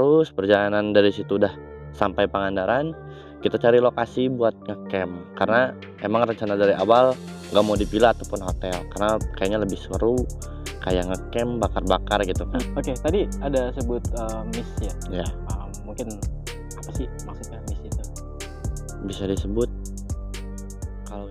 Terus perjalanan dari situ udah sampai Pangandaran, kita cari lokasi buat ngecamp. Karena emang rencana dari awal nggak mau di villa ataupun hotel, karena kayaknya lebih seru kayak ngecamp, bakar-bakar gitu kan. Oke, tadi ada sebut miss ya. Ya, Mungkin apa sih maksudnya miss itu? bisa disebut kalau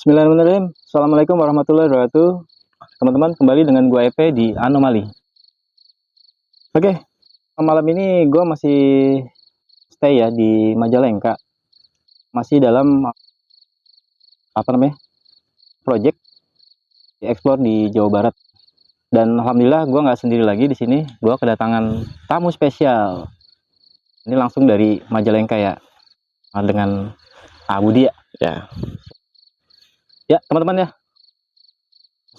Bismillahirrahmanirrahim. Assalamualaikum warahmatullahi wabarakatuh. Teman-teman, kembali dengan gua Epe di Anomali. Oke, malam ini gua masih stay ya di Majalengka. Masih dalam project explore di Jawa Barat. Dan alhamdulillah gua nggak sendiri lagi di sini. Gua kedatangan tamu spesial. Ini langsung dari Majalengka ya, dengan Budi ya. ya. Ya, teman-teman ya.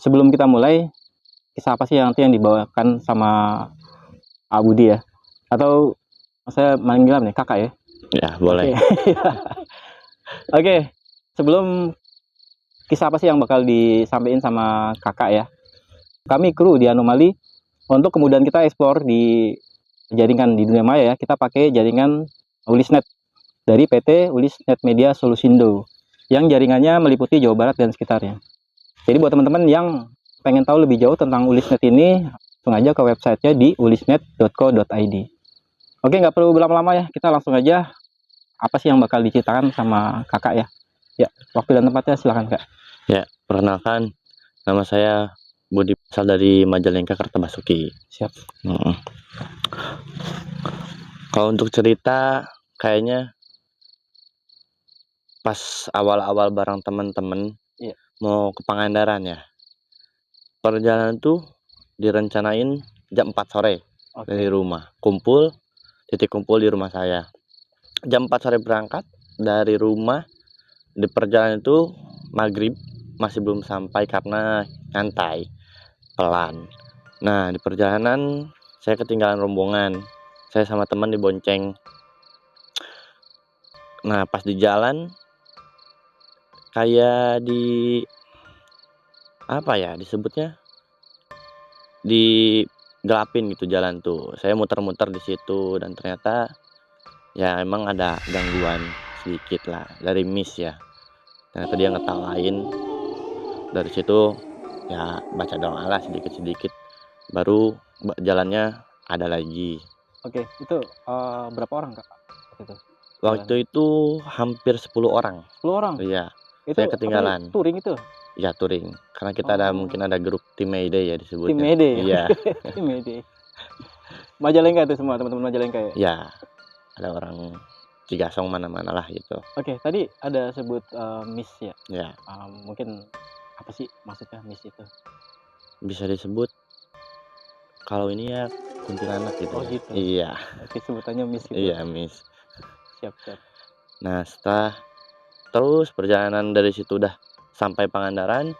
Sebelum kita mulai, kisah apa sih yang nanti yang dibawakan sama Budi ya? Atau saya manggil nih kakak ya? Ya, boleh. Oke. Sebelum kisah apa sih yang bakal disampaikan sama kakak ya? Kami kru di Anomali, untuk kemudian kita explore di jaringan di dunia maya ya, kita pakai jaringan Ulisnet dari PT Ulisnet Media Solusindo yang jaringannya meliputi Jawa Barat dan sekitarnya. Jadi buat teman-teman yang pengen tahu lebih jauh tentang Ulisnet ini, langsung aja ke websitenya di ulisnet.co.id. Oke, nggak perlu berlama-lama ya, kita langsung aja apa sih yang bakal diceritakan sama kakak ya. Ya, waktu dan tempatnya silahkan kak. Ya, perkenalkan, nama saya Budi, asal dari Majalengka, Kertabasuki. Siap. Kalau untuk cerita, kayaknya pas awal-awal bareng temen-temen Iya. mau ke Pangandaran ya. Perjalanan tuh direncanain jam 4 sore dari rumah. Titik kumpul di rumah saya. Jam 4 sore berangkat dari rumah. Di perjalanan itu maghrib masih belum sampai karena nyantai, pelan. Nah, di perjalanan saya ketinggalan rombongan. Saya sama teman dibonceng. Nah, pas di jalan kayak disebutnya digelapin gitu jalan tuh. Saya muter-muter di situ dan ternyata ya emang ada gangguan sedikit lah dari miss ya. Ternyata dia ngetawain. Dari situ ya baca doa lah sedikit-sedikit, baru jalannya ada lagi. Oke, itu berapa orang kak? Waktu itu hampir 10 orang. 10 orang? Iya, Itu saya ketinggalan. touring itu? Ya, touring. Karena kita mungkin ada grup tim Mayday ya disebutnya. Tim Mayday? Iya. Tim Mayday. Majalengka itu semua teman-teman Majalengka ya? Ya, ada orang Cigasong mana-mana lah gitu. Oke, tadi ada sebut miss ya? Ya, Mungkin apa sih maksudnya miss itu? bisa disebut kalau ini ya kuntilanak gitu Oh ya. gitu. Iya. Oke, sebutannya miss gitu. Iya, miss. Siap. Nah, terus perjalanan dari situ udah sampai Pangandaran,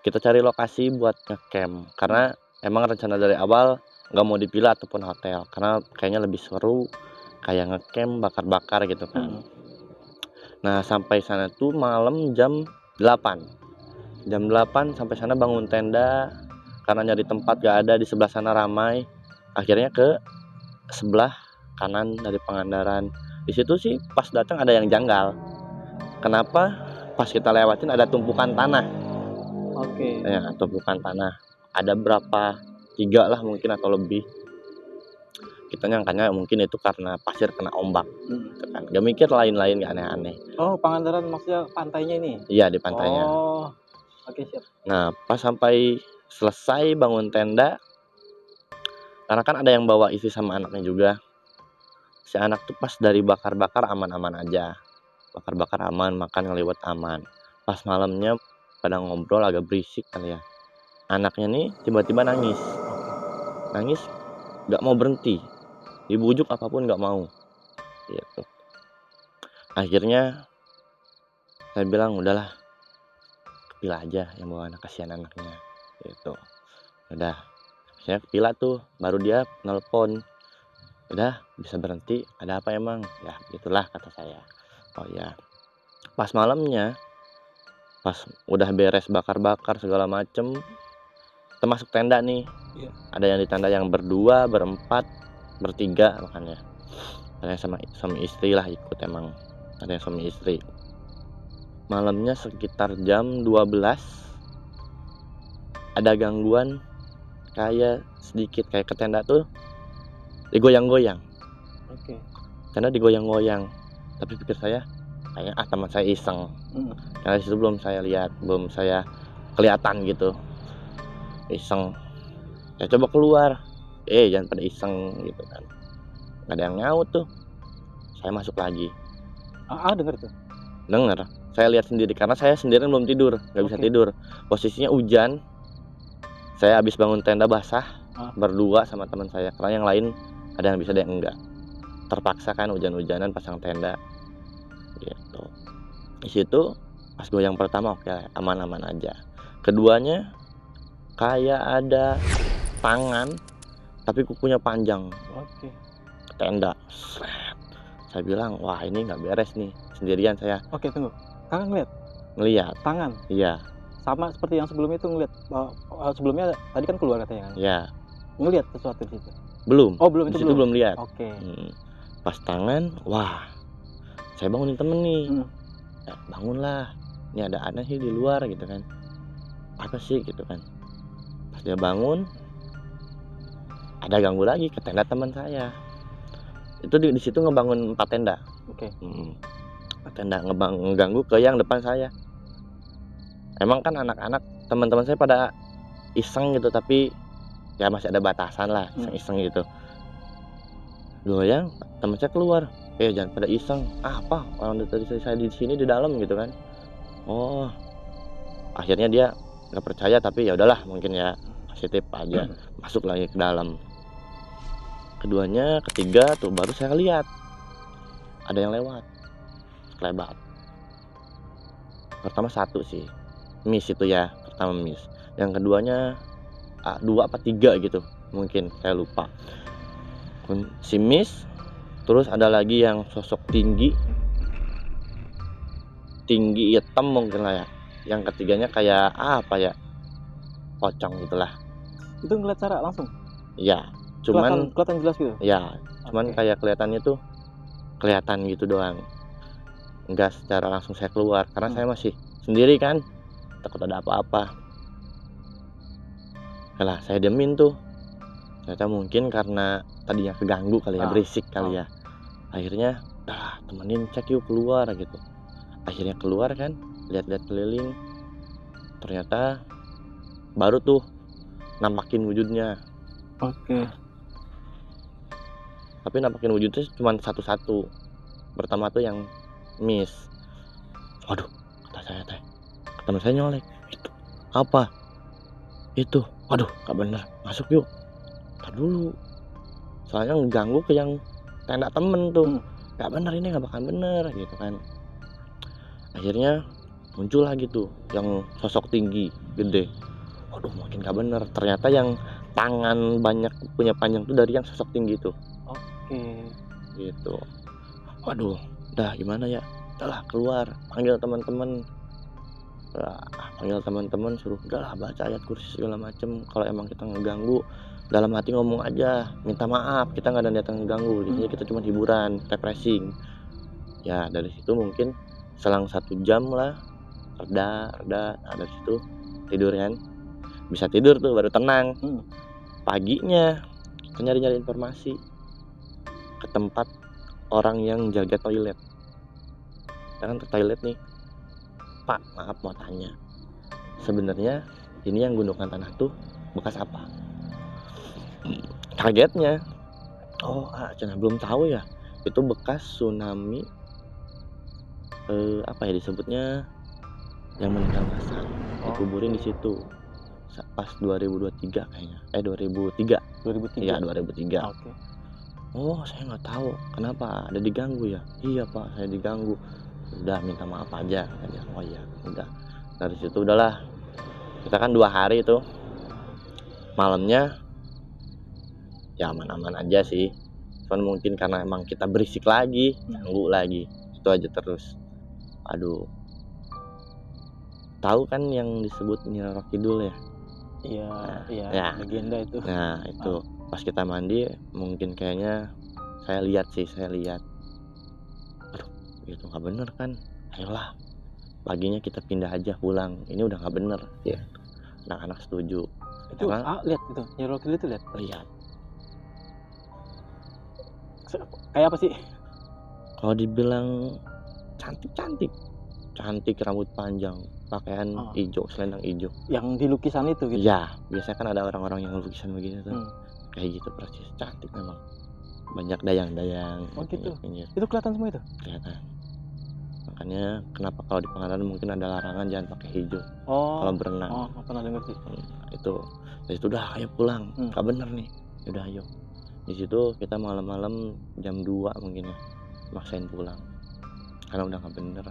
kita cari lokasi buat ngecamp. Karena emang rencana dari awal nggak mau di villa ataupun hotel, karena kayaknya lebih seru kayak ngecamp, bakar-bakar gitu kan. Nah, sampai sana tuh malam jam 8. Jam 8 sampai sana bangun tenda karena nyari tempat gak ada, di sebelah sana ramai. Akhirnya ke sebelah kanan dari Pangandaran. Di situ sih pas datang ada yang janggal. Kenapa? Pas kita lewatin ada tumpukan tanah. Oke. Ya, tumpukan tanah. Ada berapa? 3 lah mungkin atau lebih. Kita nyangkanya mungkin itu karena pasir kena ombak. Gitu kan. Gak mikir lain-lain, gak aneh-aneh. Oh, Pangandaran maksudnya pantainya ini? Iya, di pantainya. Oh, oke siap. Nah, pas sampai selesai bangun tenda, karena kan ada yang bawa istri sama anaknya juga. si anak tuh pas dari bakar-bakar aman-aman aja, bakar-bakar aman, makan ngeliwet aman. Pas malamnya pada ngobrol agak berisik kali ya, anaknya nih tiba-tiba nangis, nangis nggak mau berhenti, dibujuk apapun nggak mau, gitu. Akhirnya saya bilang, "Udahlah, Kepila aja yang bawa anak, kasihan anaknya," gitu. Udah, saya Kepila tuh, baru dia nelpon, "Udah, bisa berhenti, ada apa emang?" "Ya begitulah," kata saya. "Oh ya." Pas malamnya, pas udah beres bakar-bakar segala macem, kita masuk tenda nih. Iya. Ada yang di tenda yang berdua, berempat, bertiga makanya. Ada yang sama suami istri lah ikut emang. Ada yang suami istri. Malamnya sekitar jam 12 ada gangguan kayak sedikit kayak ke tenda tuh digoyang-goyang. Oke. Tenda digoyang-goyang. Tapi pikir saya kayaknya teman saya iseng. Karena disitu belum saya lihat, belum saya kelihatan gitu. Iseng. Ya coba keluar. Jangan pada iseng gitu kan. Nggak ada yang nyaut tuh. Saya masuk lagi. Dengar tuh. Denger. Saya lihat sendiri karena saya sendirian belum tidur, nggak bisa Oke. tidur. Posisinya hujan. Saya habis bangun tenda basah, berdua sama teman saya. Karena yang lain ada yang bisa, ada yang enggak. Terpaksa kan hujan-hujanan pasang tenda. Gitu. Di situ pas goyang pertama oke, aman-aman aja. Keduanya kayak ada tangan tapi kukunya panjang Oke. ke tenda. Sret. Saya bilang, "Wah, ini nggak beres nih." Sendirian saya Oke, tunggu. Kakak ngeliat ngelihat. tangan Iya, sama seperti yang sebelumnya itu ngeliat sebelumnya tadi kan keluar katanya kan? iya. Ngeliat sesuatu di situ? Belum. Oh, belum, Di itu situ belum? belum lihat. Oke. Pas tangan, wah, saya bangunin temen nih. Bangunlah. Ini ada aneh sih di luar gitu kan. Apa sih gitu kan. Pas dia bangun, ada ganggu lagi ke tenda teman saya. Itu di situ ngebangun 4 tenda. Oke. 4 tenda ngeganggu ke yang depan saya. Emang kan anak-anak teman-teman saya pada iseng gitu, tapi ya masih ada batasan lah, iseng-iseng gitu. Goyang, teman saya keluar, jangan pada iseng. Apa orang dari tadi saya di sini di dalam gitu kan. Oh, akhirnya dia nggak percaya, tapi ya udahlah mungkin ya positif aja, masuk lagi ke dalam. Keduanya, ketiga tuh baru saya lihat ada yang lewat sekelebat. Pertama satu sih, miss itu ya, pertama miss. Yang keduanya 2 apa 3 gitu, mungkin saya lupa. Si miss, terus ada lagi yang sosok tinggi hitam mungkin lah ya. Yang ketiganya kayak apa ya, pocong gitulah. Itu ngeliat secara langsung? Iya, cuman kelihatan jelas gitu? ya, cuman Oke. kayak kelihatannya tuh kelihatan gitu doang. Enggak secara langsung saya keluar karena saya masih sendiri kan, takut ada apa-apa. Yalah, saya diemin tuh. Ternyata mungkin karena tadinya keganggu kali ya, berisik kali ya. Akhirnya, temenin cek yuk keluar gitu. Akhirnya keluar kan, lihat-lihat keliling. Ternyata baru tuh nampakin wujudnya. Oke. Tapi nampakin wujudnya cuma satu-satu. Pertama tuh yang miss. Waduh, kata saya teh. Teman saya nyolek. Itu apa? Itu. Waduh, gak bener. Masuk yuk. Tar dulu. Soalnya ngeganggu ke yang tenda temen tuh. Gak bener, ini gak bakal bener gitu kan. Akhirnya muncul lagi tuh yang sosok tinggi, gede. Waduh, makin gak bener. Ternyata yang tangan banyak punya panjang tuh dari yang sosok tinggi tuh. Oke. Gitu. Waduh, udah gimana ya? Udahlah keluar, panggil teman-teman. Panggil teman-teman, suruh udahlah baca ayat kursi segala macem. Kalau emang kita ngeganggu, dalam hati ngomong aja, minta maaf, kita nggak ada niat ngeganggu. Di sini kita cuma hiburan, refreshing. Ya dari situ mungkin selang 1 jam lah, reda. Nah, dari situ tidur kan, bisa tidur tuh baru tenang. Paginya kita nyari-nyari informasi ke tempat orang yang jaga toilet. Kita kan ke toilet nih, Pak, maaf mau tanya, sebenarnya ini yang gundukan tanah tuh bekas apa? Kagetnya, cenah belum tahu ya. Itu bekas tsunami, apa ya disebutnya, yang meninggal massal, dikuburin di situ. Pas 2023 kayaknya, 2003, 2003. iya 2003. Oke. Oh saya nggak tahu, kenapa, ada diganggu ya? Iya Pak, saya diganggu. Udah minta maaf aja katanya. Oh iya, udah. Dari situ udahlah, kita kan 2 hari itu, malamnya ya aman-aman aja sih. Cuman mungkin karena emang kita berisik lagi, ganggu lagi, itu aja terus. Aduh. Tahu kan yang disebut Nyi Roro Kidul ya? Iya, iya, Ya. legenda itu. Nah itu, pas kita mandi mungkin kayaknya saya lihat, aduh itu nggak bener kan, ayolah paginya kita pindah aja pulang, ini udah nggak bener ya. Anak-anak setuju Itu karena lihat itu, Nyi Roro Kidul itu lihat. lihat Kayak apa sih? kalau dibilang cantik rambut panjang, pakaian hijau, selendang hijau. Yang di lukisan itu gitu. Iya, biasanya kan ada orang-orang yang lukisan begini tuh. Hmm. Kayak gitu persis, cantik memang. Banyak dayang-dayang. Oh gitu. Pinggir. Itu kelihatan semua itu? Kelihatan. Makanya kenapa kalau di Pangandaran mungkin ada larangan jangan pakai hijau Oh. kalau berenang. Oh, pernah dengar sih. Itu. Dari situ udah ayo pulang. Nggak bener nih. Udah ayo. Di situ kita malam-malam jam 2 mungkin ya. Maksain pulang. Karena udah nggak bener.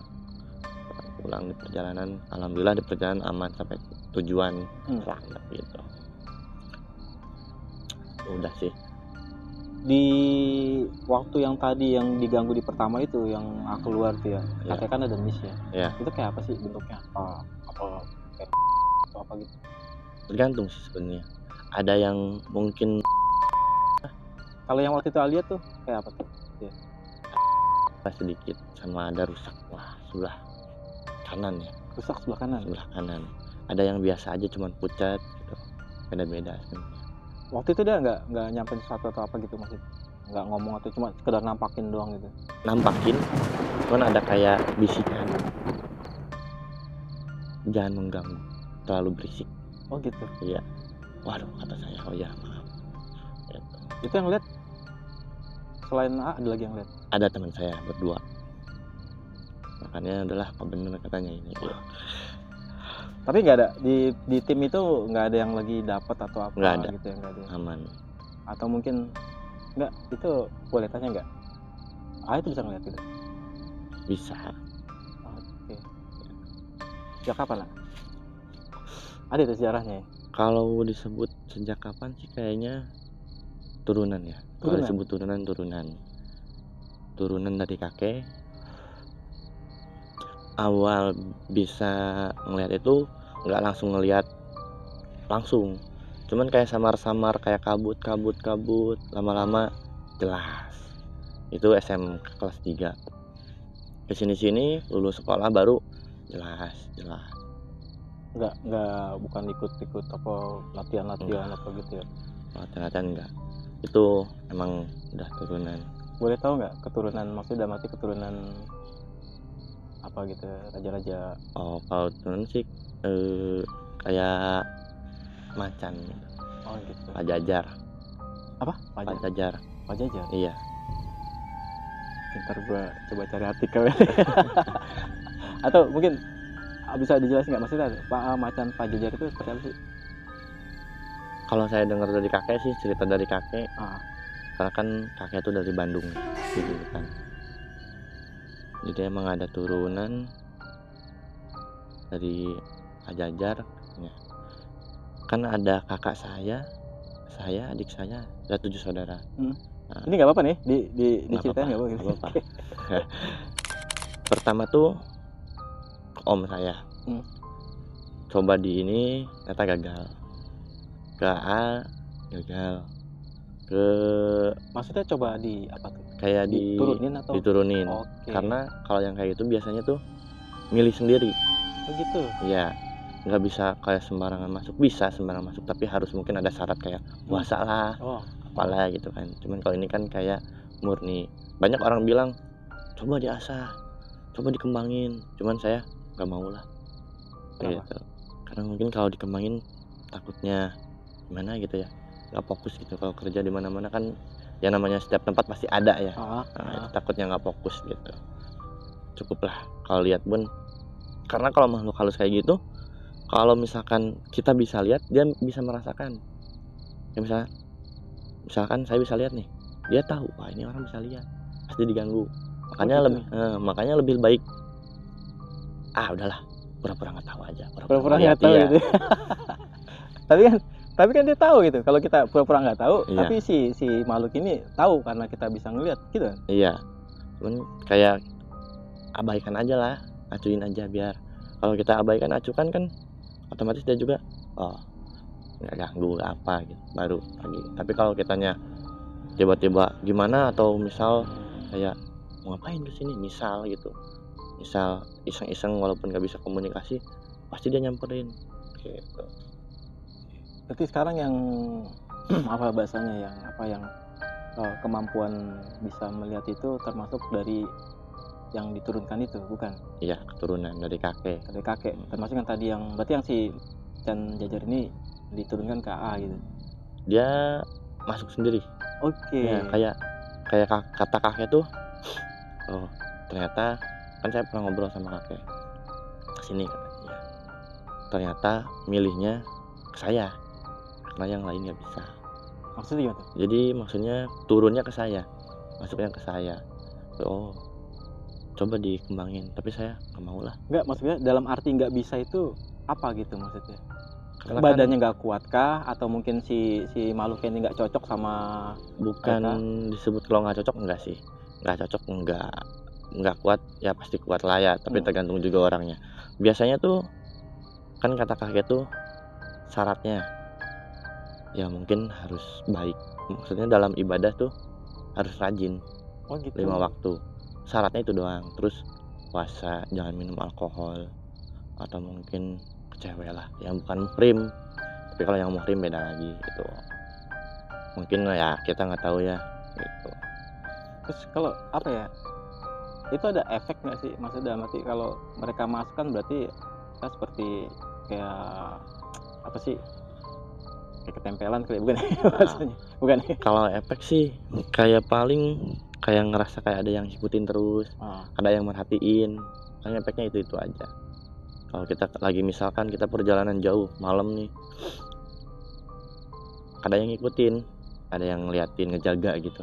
Pulang di perjalanan, alhamdulillah di perjalanan aman sampai tujuan, selamat gitu. Udah sih. Di waktu yang tadi yang diganggu di pertama itu yang keluar tuh ya, katanya kan ada miss ya. Iya. Itu kayak apa sih bentuknya? Apa kayak atau apa gitu? Tergantung sih sebenarnya. Ada yang mungkin Kalau yang waktu itu lihat tuh kayak apa tuh? sedikit sama ada rusak. Wah, sebelah kanan ya. Rusak sebelah kanan. Sebelah kanan. Ada yang biasa aja cuman pucat gitu. Beda-beda sebenarnya. Waktu itu dia nggak nyampein sesuatu atau apa gitu maksudnya? Nggak ngomong atau cuma sekedar nampakin doang gitu? Nampakin, cuman ada kayak bisikan. Jangan mengganggu, terlalu berisik. Oh gitu. Iya. Waduh, kata saya, oh ya maaf. Gitu. Itu yang lihat selain A ada lagi yang lihat? Ada teman saya berdua. Makanya adalah apa bener katanya ini. Gitu. Tapi nggak ada di tim itu nggak ada yang lagi dapat atau apa Nggak ada. gitu ya, nggak ada. Aman. Atau mungkin nggak, itu boleh tanya nggak? Itu bisa ngeliat gitu? Bisa. Oke. Sejak kapan lah? Ada itu sejarahnya ya? Kalau disebut sejak kapan sih kayaknya turunan ya. Kalau disebut turunan dari kakek. Awal bisa ngelihat itu nggak langsung ngelihat langsung, cuman kayak samar-samar, kayak kabut, lama-lama jelas. Itu SMK kelas 3. Kesini lulus sekolah baru jelas. Bukan ikut apa latihan apa gitu ya? Latihan enggak. Itu emang udah turunan. Boleh tahu nggak keturunan, maksudnya mati keturunan apa gitu, raja-raja? Oh kalau turunan sih kayak macan gitu. Oh gitu. Pajajar. Apa? Pajajar. Pajajar. Iya. Ntar gua coba cari artikel. Atau mungkin bisa dijelasin nggak maksudnya macan Pajajar itu seperti apa sih? Kalau saya dengar dari kakek sih, cerita dari kakek. Karena kan kakek itu dari Bandung gitu kan. Jadi emang ada turunan dari Pajajar ya. Kan ada kakak saya, adik saya, ada 7 saudara. Nah, ini nggak apa-apa nih diceritain nggak apa-apa. Pertama tuh om saya coba di ini ternyata gagal, ke A gagal, ke maksudnya coba di apa tuh, kayak diturunin. Okay. Karena kalau yang kayak gitu biasanya tuh milih sendiri. Oh gitu ya, nggak bisa kayak sembarangan masuk. Bisa sembarangan masuk tapi harus mungkin ada syarat kayak puasa lah, apalah gitu kan. Cuman kalau ini kan kayak murni. Banyak orang bilang coba diasah, coba dikembangin, cuman saya nggak mau lah gitu. Karena mungkin kalau dikembangin takutnya gimana gitu ya, nggak fokus gitu. Kalau kerja di mana-mana kan yang namanya setiap tempat pasti ada ya. Ah, Nah, itu takutnya nggak fokus gitu. Cukuplah kalau lihat pun, karena kalau makhluk halus kayak gitu, kalau misalkan kita bisa lihat, dia bisa merasakan. Ya misalkan saya bisa lihat nih, dia tahu, wah ini orang bisa lihat, pasti diganggu. Makanya gitu. makanya lebih baik, udahlah, pura-pura nggak tahu aja, Pura-pura lihat, nggak tahu iya. gitu. Tapi kan dia tahu gitu. Kalau kita pura-pura nggak tahu, Iya. tapi si makhluk ini tahu karena kita bisa ngelihat gitu kan. Iya, cuman kayak abaikan aja lah, acuin aja, biar kalau kita abaikan, acukan kan otomatis dia juga nggak ganggu, nggak apa gitu, baru pergi. Tapi kalau kitanya tiba-tiba gimana, atau misal kayak mau ngapain kesini, misal iseng-iseng walaupun nggak bisa komunikasi, pasti dia nyamperin gitu. Berarti sekarang yang apa bahasanya, yang kemampuan bisa melihat itu termasuk dari yang diturunkan itu, bukan? Iya, keturunan dari kakek. Dari kakek. Termasuk yang tadi berarti yang si Chan Jajar ini diturunkan ke AA gitu. Dia masuk sendiri. Oke. Ya, kayak kata kakek tuh, ternyata kan saya pernah ngobrol sama kakek, kesini katanya. Ya, ternyata milihnya ke saya karena yang lain nggak bisa. Maksudnya gimana tuh? Jadi maksudnya turunnya ke saya, masuknya ke saya. Coba dikembangin, tapi saya nggak mau lah. Enggak, maksudnya dalam arti nggak bisa itu apa gitu maksudnya? Karena Badannya nggak kuat kah, atau mungkin si makhluk ini nggak cocok sama bukan disebut kalau nggak cocok, enggak sih, nggak cocok, nggak kuat ya, pasti kuat lah ya, tapi tergantung juga orangnya. Biasanya tuh kan kata kakek tuh syaratnya ya mungkin harus baik, maksudnya dalam ibadah tuh harus rajin. Oh gitu. 5 waktu, syaratnya itu doang. Terus puasa, jangan minum alkohol, atau mungkin ke cewek lah yang bukan muhrim. Tapi kalau yang muhrim beda lagi gitu. Mungkin ya kita nggak tahu ya gitu. Terus kalau apa ya, itu ada efek nggak sih, maksudnya dalam arti kalau mereka masuk kan berarti kita seperti kayak apa sih, kayak ketempelan kali, bukan? Maksudnya bukan. Kalau efek sih kayak paling kayak ngerasa kayak ada yang ngikutin terus, ada yang merhatiin. Kan efeknya itu aja. Kalau kita lagi misalkan kita perjalanan jauh malam nih, ada yang ngikutin, ada yang ngeliatin, ngejaga gitu.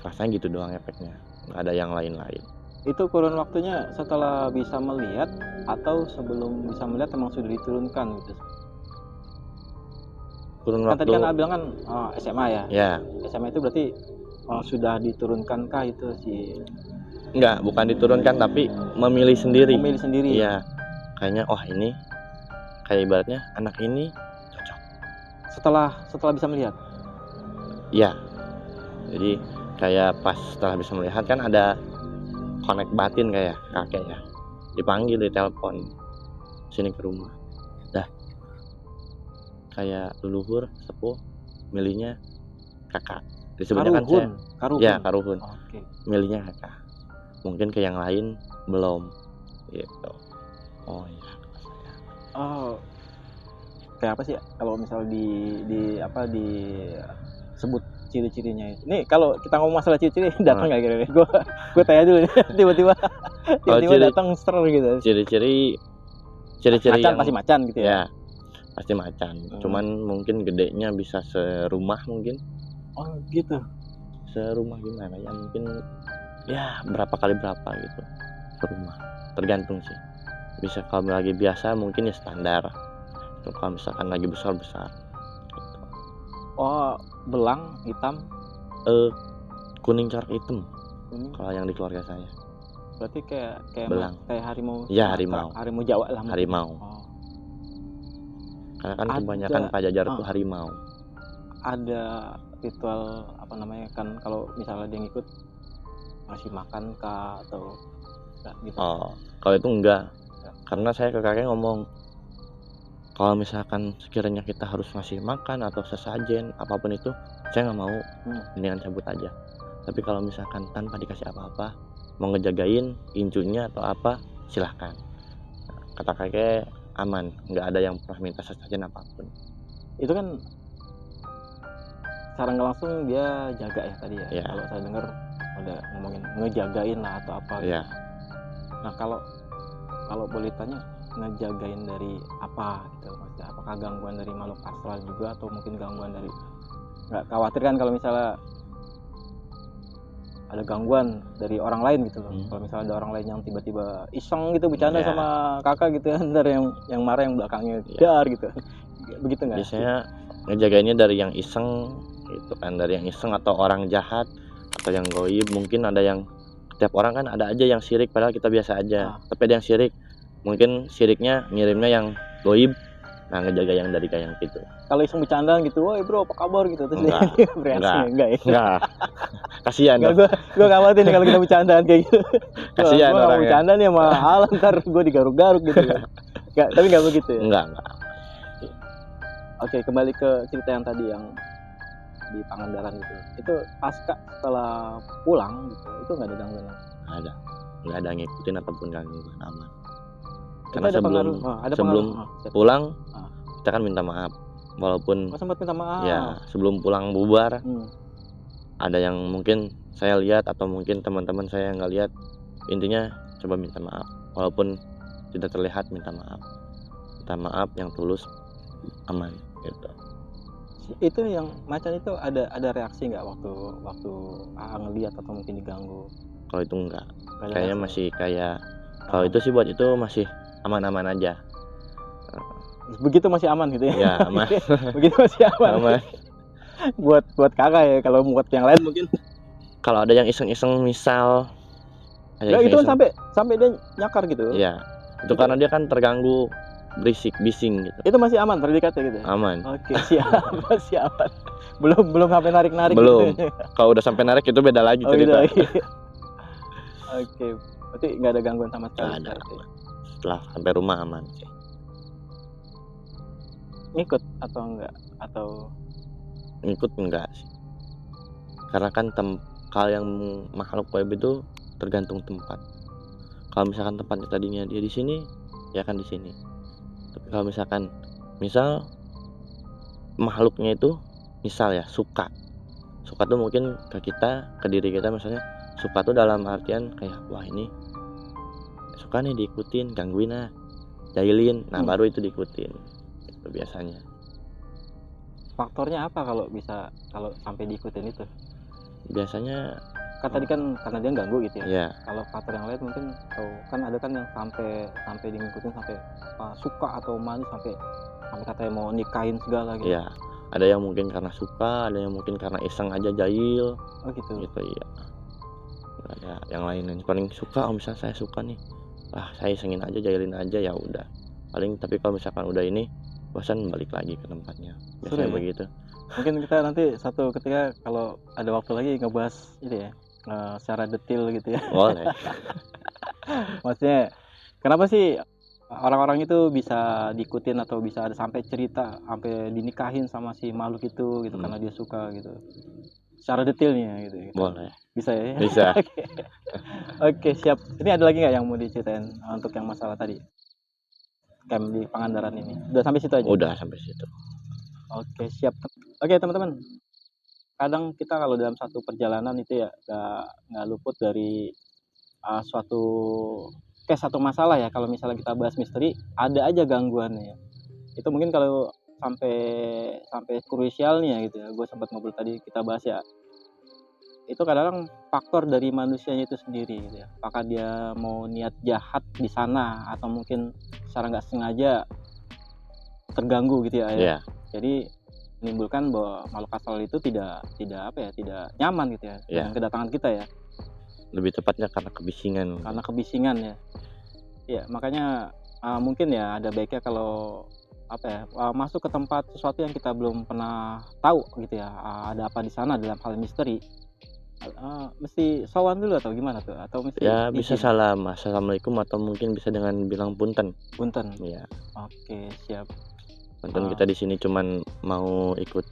Rasanya gitu doang efeknya, nggak ada yang lain-lain. Itu kurun waktunya setelah bisa melihat atau sebelum bisa melihat emang sudah diturunkan gitu? Kurun Kan waktu tadi kan bilang kan SMA ya? ya, SMA itu berarti sudah diturunkan kah itu si? enggak, bukan diturunkan tapi memilih sendiri. Memilih sendiri. Iya, kayaknya ini kayak ibaratnya anak ini cocok. Setelah bisa melihat? Iya, jadi kayak pas setelah bisa melihat kan ada connect batin kayak kakek ya, dipanggil, ditelepon sini ke rumah. Dah kayak leluhur sepuh milihnya kakak, disebutnya kan saya Karuhun. ya karuhun. Oke. Milihnya kakak, mungkin ke yang lain belum gitu. Oh iya, kayak apa sih kalau misal di sebut ciri-cirinya itu? Nih kalau kita ngomong masalah ciri-ciri, datang nggak kira-kira? Gue tanya dulu. tiba-tiba datang ser gitu. Ciri-ciri Macan, yang pasti macan gitu ya? ya pasti macan. Cuman mungkin gedenya bisa serumah mungkin. Oh gitu. Serumah gimana ya, mungkin ya berapa kali berapa gitu serumah, tergantung sih. Bisa kalau lagi biasa mungkin ya standar, kalau misalkan lagi besar gitu. Oh, belang hitam, kuning corak hitam kuning. kalau yang di keluarga saya. Berarti kayak Belang. kayak harimau. Ya, harimau Jawa lah. Harimau. Karena kan kebanyakan Pajajar tuh harimau. Ada ritual apa namanya kan, kalau misalnya dia ngikut ngasih makan kah atau enggak gitu? Kalau itu enggak. Karena saya ke kakek ngomong, kalau misalkan sekiranya kita harus ngasih makan atau sesajen apapun itu, saya nggak mau, mendingan cabut aja. Tapi kalau misalkan tanpa dikasih apa-apa, mau ngejagain incunya atau apa, silahkan. Kata kakek aman, nggak ada yang pernah minta sesajen apapun. Itu kan secara nggak langsung dia jaga ya tadi ya. Iya. Kalau saya dengar ada ngomongin ngejagain lah atau apa gitu. Iya. Nah, kalau boleh tanya ngejagain dari apa gitu maksudnya? Apakah gangguan dari makhluk astral juga atau mungkin gangguan dari, nggak khawatir kan kalau misalnya ada gangguan dari orang lain gitu loh. Kalau misalnya ada orang lain yang tiba-tiba iseng gitu bercanda Iya. sama kakak gitu ya, ntar yang marah yang belakangnya Iya. dar gitu. Begitu nggak? Biasanya ngejagainnya dari yang iseng gitu kan, dari yang iseng atau orang jahat atau yang goib. Mungkin ada yang, setiap orang kan ada aja yang syirik padahal kita biasa aja. Tapi ada yang syirik, mungkin syiriknya ngirimnya yang goib. Nah, ngejaga yang dari kayak yang gitu. Kalau iseng bercandaan gitu, woi bro apa kabar gitu, terus Enggak. dia bereaksi enggak ya? Enggak. Kasihan Enggak, dong. gue khawatir nih kalau kita bercandaan kayak gitu. Kasihan Gue nggak mau orangnya. bercanda nih sama Alan, ntar gue digaruk-garuk gitu kan. Nggak, tapi nggak begitu ya? Enggak. Oke, kembali ke cerita yang tadi yang di Pangandaran itu pasca setelah pulang gitu, itu nggak ada gangguan lagi? Ada. Enggak ada ngikutin ataupun gangguan, aman. Itu Karena ada sebelum pengaruh, ada sebelum pengaruh. Siap. pulang Ah. kita kan minta maaf. Walaupun Oh, sempat minta maaf. ya sebelum pulang bubar Hmm. ada yang mungkin saya lihat atau mungkin teman-teman saya yang nggak lihat, intinya coba minta maaf walaupun tidak terlihat, minta maaf yang tulus, aman gitu. Itu yang macan itu ada reaksi nggak waktu ngelihat atau mungkin diganggu? Kalau itu enggak, Nggak ada kayaknya reaksi? masih kayak, kalau itu sih buat itu masih aman-aman aja. Begitu masih aman gitu ya? Ya aman. Begitu masih aman. Aman. buat kakak ya, kalau buat yang lain mungkin Kalau ada yang iseng-iseng misal nggak, itu kan sampai dia nyakar gitu. Iya, itu karena dia kan terganggu bising gitu. Itu masih aman predikatnya gitu ya? Aman. Oke, siap. Masih aman. Belum sampai narik Belum. gitu. Kalau udah sampai narik itu beda lagi Oh gitu cerita. lagi. Oke, berarti nggak ada gangguan sama sekali. Nggak ada, berarti. aman. Setelah sampai rumah aman sih. Ngikut atau enggak? Atau Ngikut enggak sih. Karena kan kalau yang makhluk gaib itu tergantung tempat. Kalau misalkan tempatnya tadinya dia di sini, ya kan di sini. Tapi kalau misalkan makhluknya itu misal ya suka tuh mungkin ke kita, ke diri kita, misalnya suka tuh dalam artian kayak, wah ini suka nih diikutin, gangguin lah, jahilin, nah baru itu diikutin itu biasanya. faktornya apa kalau sampai diikutin itu? Biasanya Kan tadi kan karena dia ganggu gitu ya. ya Kalau faktor yang lain mungkin kan ada kan yang sampai ngikutin sampai suka atau manis sampai katanya mau nikahin segala gitu. ya ada yang mungkin karena suka, ada yang mungkin karena iseng aja jahil Oh gitu. gitu ya. Nggak ada yang lain, paling suka, misalnya saya suka nih, saya isengin aja, jahilin aja, ya udah paling. Tapi kalau misalkan udah ini bosan, balik lagi ke tempatnya, biasanya ya? begitu. Mungkin kita nanti satu ketika kalau ada waktu lagi ngebahas itu ya, secara detail gitu ya. Boleh. Maksudnya kenapa sih orang-orang itu bisa diikutin atau bisa ada sampai cerita sampai dinikahin sama si makhluk itu gitu karena dia suka gitu. Secara detailnya gitu. Boleh. Bisa ya? Bisa. Oke, siap. Ini ada lagi nggak yang mau diceritain untuk yang masalah tadi? Camp di Pangandaran ini. Udah sampai situ aja? Udah sampai situ. Oke, siap. Oke, teman-teman. Kadang kita kalau dalam satu perjalanan itu ya nggak luput dari suatu case atau masalah ya. Kalau misalnya kita bahas misteri, ada aja gangguannya. Itu mungkin kalau sampai krusialnya gitu ya. Gue sempat ngobrol tadi kita bahas ya. Itu kadang faktor dari manusianya itu sendiri gitu ya. Apakah dia mau niat jahat di sana atau mungkin secara nggak sengaja terganggu gitu ya. Iya. Jadi menimbulkan bahwa makhluk astral itu tidak nyaman gitu ya dengan kedatangan kita ya. Lebih tepatnya karena kebisingan. Karena kebisingan ya. Ya, makanya mungkin ya ada baiknya kalau masuk ke tempat sesuatu yang kita belum pernah tahu gitu ya. Ada apa di sana dalam hal misteri. Mesti sowan dulu atau gimana tuh? Atau mesti Ya bisa salam, assalamualaikum, atau mungkin bisa dengan bilang punten. Punten. Iya. Oke, siap. Punten, kita di sini cuman mau ikut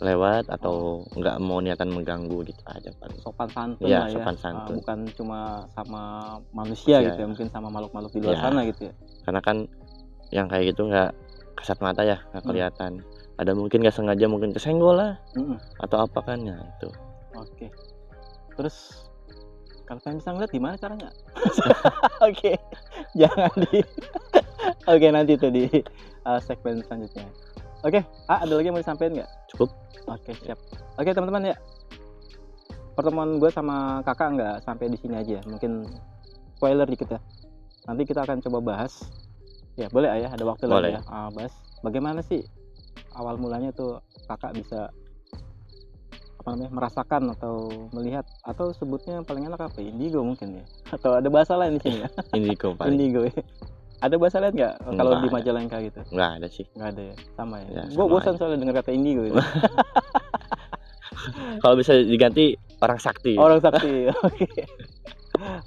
lewat atau nggak mau niatan mengganggu gitu aja paling. Sopan santun Ya, lah ya. sopan santun. Bukan cuma sama manusia gitu ya, mungkin sama makhluk-makhluk di luar sana gitu ya. Karena kan yang kayak gitu nggak kasat mata ya, nggak kelihatan. ada mungkin nggak sengaja mungkin kesenggol lah Mhm. atau apa kan ya itu. Oke. Terus kalau kalian bisa ngeliat gimana caranya? Oke, jangan di oke nanti tuh di, segmen selanjutnya. Oke, ada lagi yang mau disampaikan nggak? Cukup. Oke, siap. Oke teman-teman ya, pertemuan gue sama Kakak nggak sampai di sini aja, mungkin spoiler dikit ya. Nanti kita akan coba bahas, ya boleh ya, ada waktu lagi Boleh. ya, bahas bagaimana sih awal mulanya tuh Kakak bisa merasakan atau melihat atau sebutnya paling enak apa ya, indigo mungkin ya? Atau ada bahasa lain di sini ya? Indigo paling. Indigo ya. Ada bahasa lain nggak kalau Nggak di ada. Majalengka gitu? Nggak ada sih. Nggak ada ya? Sama ya? Ya, Gue sama bosan aja. soalnya dengar kata indigo itu. Kalau bisa diganti orang sakti. Orang sakti, oke.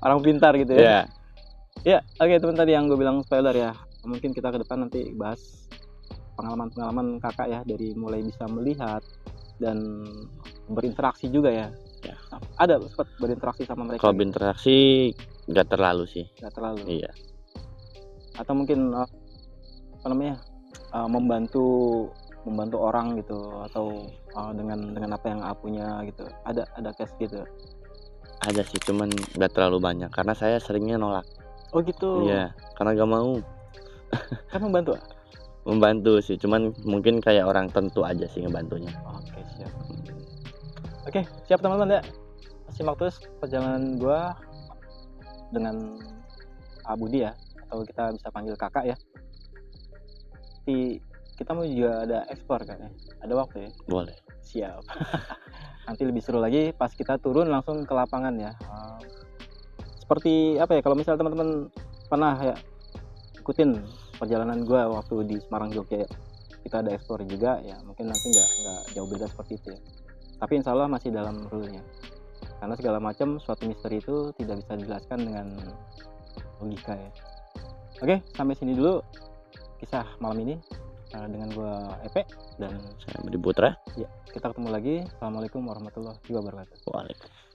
Orang pintar gitu ya? Ya, Ya, oke teman tadi yang gue bilang spoiler ya. Mungkin kita ke depan nanti bahas pengalaman-pengalaman Kakak ya, dari mulai bisa melihat dan berinteraksi juga ya. Ya. Ada sempat berinteraksi sama mereka kalau gitu? berinteraksi nggak terlalu sih. Nggak terlalu. Iya. Atau mungkin membantu orang gitu, atau dengan apa yang punya gitu, ada case gitu? Ada sih, cuman nggak terlalu banyak karena saya seringnya nolak. Oh gitu. Iya, karena nggak mau Kan membantu? membantu sih, cuman mungkin kayak orang tentu aja sih ngebantunya. Oke siap. Oke siap teman-teman ya, simak terus perjalanan gua dengan Budi ya, atau kita bisa panggil Kakak ya. Kita mau juga ada ekspor kan ya, ada waktu ya? Boleh. Siap. Nanti lebih seru lagi pas kita turun langsung ke lapangan ya. Seperti apa ya, kalau misal teman-teman pernah ya ikutin perjalanan gua waktu di Semarang Jogja ya, kita ada ekspor juga ya, mungkin nanti nggak jauh beda seperti itu ya, tapi insya Allah masih dalam rule-nya, karena segala macam suatu misteri itu tidak bisa dijelaskan dengan logika ya. Oke, sampai sini dulu kisah malam ini dengan gua Epe dan Saya Budi Putra. ya, kita ketemu lagi. Assalamualaikum warahmatullahi wabarakatuh. Waalaikumsalam.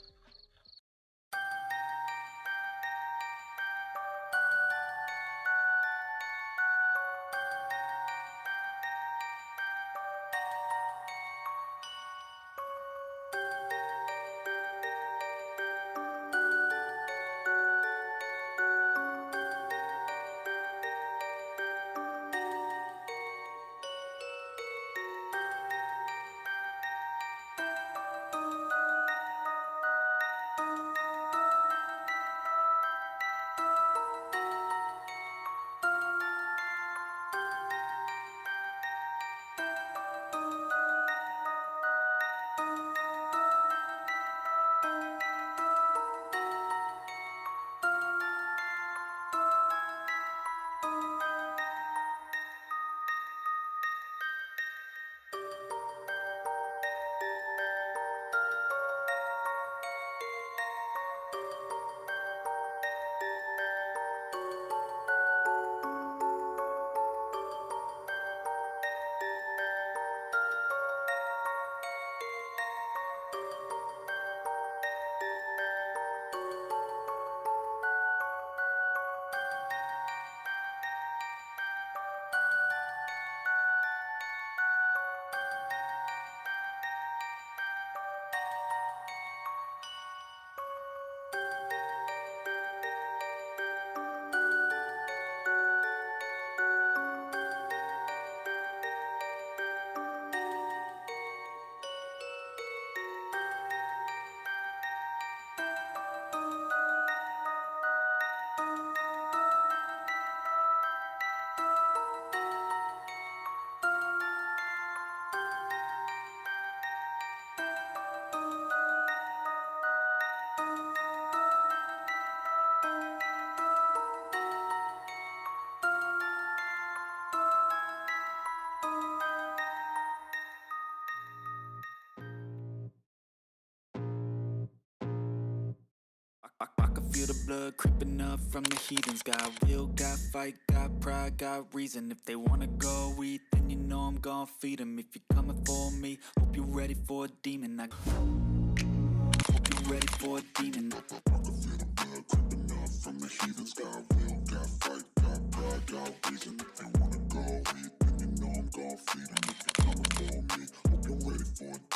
I can feel the blood creeping up from the heathens. Got will, got fight, got pride, got reason. If they wanna go eat, then you know I'm gon' feed them. If you're coming for me, hope you're ready for a demon. I hope you're ready for a demon. I can feel the blood creeping up from the heathens. Got will, got fight, got pride, got reason. If they wanna go eat, then you know I'm gon' feed them. If you're coming for me. Hope you're ready for it.